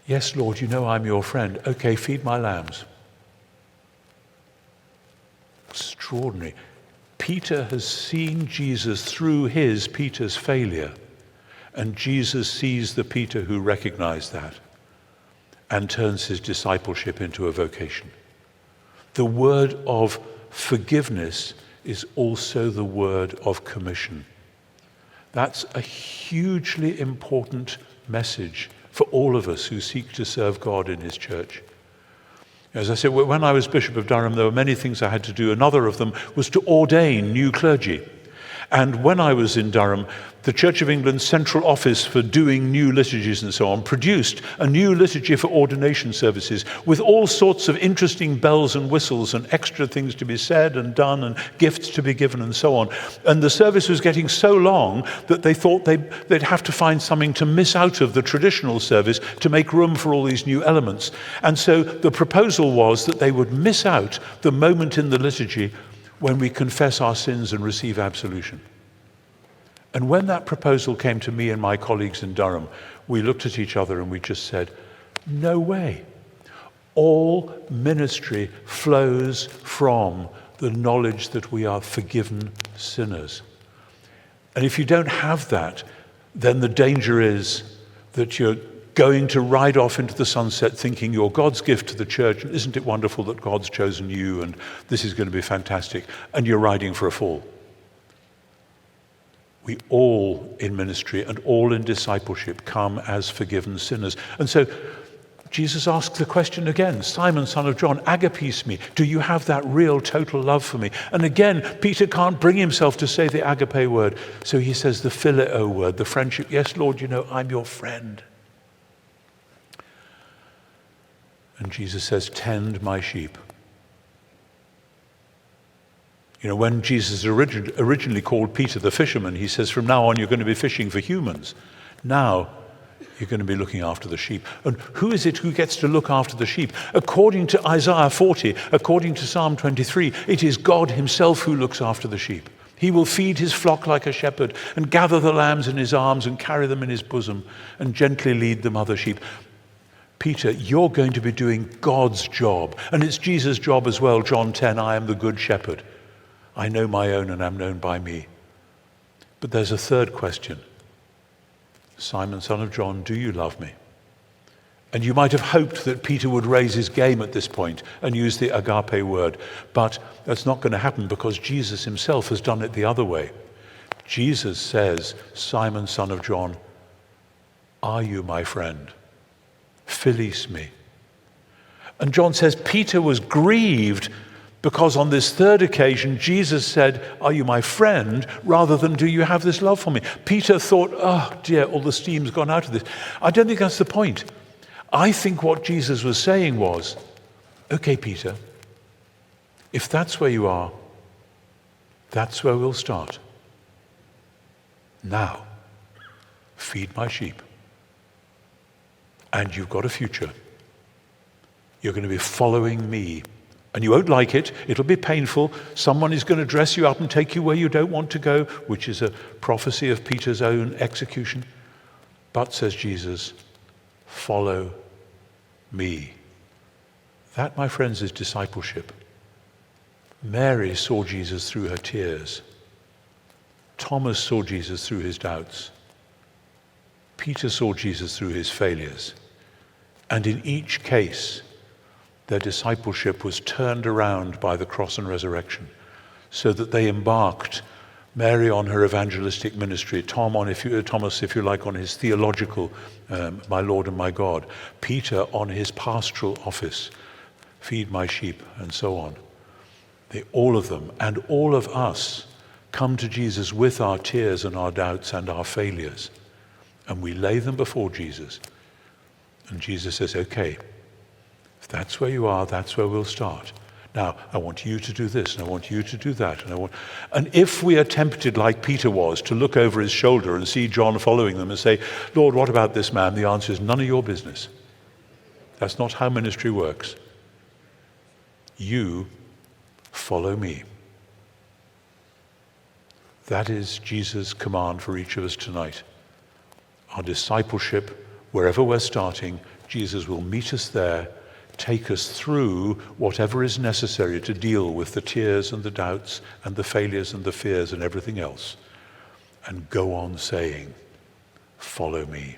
Yes, Lord, you know I'm your friend. Okay, feed my lambs. Extraordinary. Peter has seen Jesus through Peter's failure, and Jesus sees the Peter who recognized that and turns his discipleship into a vocation. The word of forgiveness is also the word of commission. That's a hugely important message for all of us who seek to serve God in his church. As I said, when I was Bishop of Durham, there were many things I had to do. Another of them was to ordain new clergy. And when I was in Durham, the Church of England's central office for doing new liturgies and so on produced a new liturgy for ordination services with all sorts of interesting bells and whistles and extra things to be said and done and gifts to be given and so on. And the service was getting so long that they thought they'd have to find something to miss out of the traditional service to make room for all these new elements. And so the proposal was that they would miss out the moment in the liturgy when we confess our sins and receive absolution. And when that proposal came to me and my colleagues in Durham, we looked at each other and we just said, no way. All ministry flows from the knowledge that we are forgiven sinners. And if you don't have that, then the danger is that you're going to ride off into the sunset thinking you're God's gift to the church, and isn't it wonderful that God's chosen you, and this is going to be fantastic, and you're riding for a fall. We all in ministry and all in discipleship come as forgiven sinners. And so Jesus asks the question again, Simon, son of John, agapes me, do you have that real total love for me? And again, Peter can't bring himself to say the agape word, so he says the phileo word, the friendship. Yes, Lord, you know I'm your friend. And Jesus says, tend my sheep. You know, when Jesus originally called Peter the fisherman, he says, from now on you're going to be fishing for humans. Now you're going to be looking after the sheep. And who is it who gets to look after the sheep? According to Isaiah 40, according to Psalm 23, it is God himself who looks after the sheep. He will feed his flock like a shepherd and gather the lambs in his arms and carry them in his bosom and gently lead them other sheep. Peter, you're going to be doing God's job. And it's Jesus' job as well. John 10, I am the good shepherd. I know my own and am known by me. But there's a third question. Simon, son of John, do you love me? And you might have hoped that Peter would raise his game at this point and use the agape word. But that's not going to happen because Jesus himself has done it the other way. Jesus says, Simon, son of John, are you my friend? Philis me. And John says Peter was grieved because on this third occasion, Jesus said, are you my friend, rather than do you have this love for me? Peter thought, oh dear, all the steam's gone out of this. I don't think that's the point. I think what Jesus was saying was, okay, Peter, if that's where you are, that's where we'll start. Now, feed my sheep. And you've got a future. You're going to be following me. And you won't like it. It'll be painful. Someone is going to dress you up and take you where you don't want to go, which is a prophecy of Peter's own execution. But, says Jesus, follow me. That, my friends, is discipleship. Mary saw Jesus through her tears. Thomas saw Jesus through his doubts. Peter saw Jesus through his failures. And in each case, their discipleship was turned around by the cross and resurrection, so that they embarked, Mary on her evangelistic ministry, Thomas, if you like, on his theological, my Lord and my God, Peter on his pastoral office, feed my sheep, and so on. All of them, and all of us, come to Jesus with our tears and our doubts and our failures, and we lay them before Jesus. And Jesus says, okay, if that's where you are, that's where we'll start. Now, I want you to do this, and I want you to do that. And if we are tempted, like Peter was, to look over his shoulder and see John following them and say, Lord, what about this man? The answer is none of your business. That's not how ministry works. You follow me. That is Jesus' command for each of us tonight. Our discipleship, wherever we're starting, Jesus will meet us there, take us through whatever is necessary to deal with the tears and the doubts and the failures and the fears and everything else, and go on saying, "Follow me."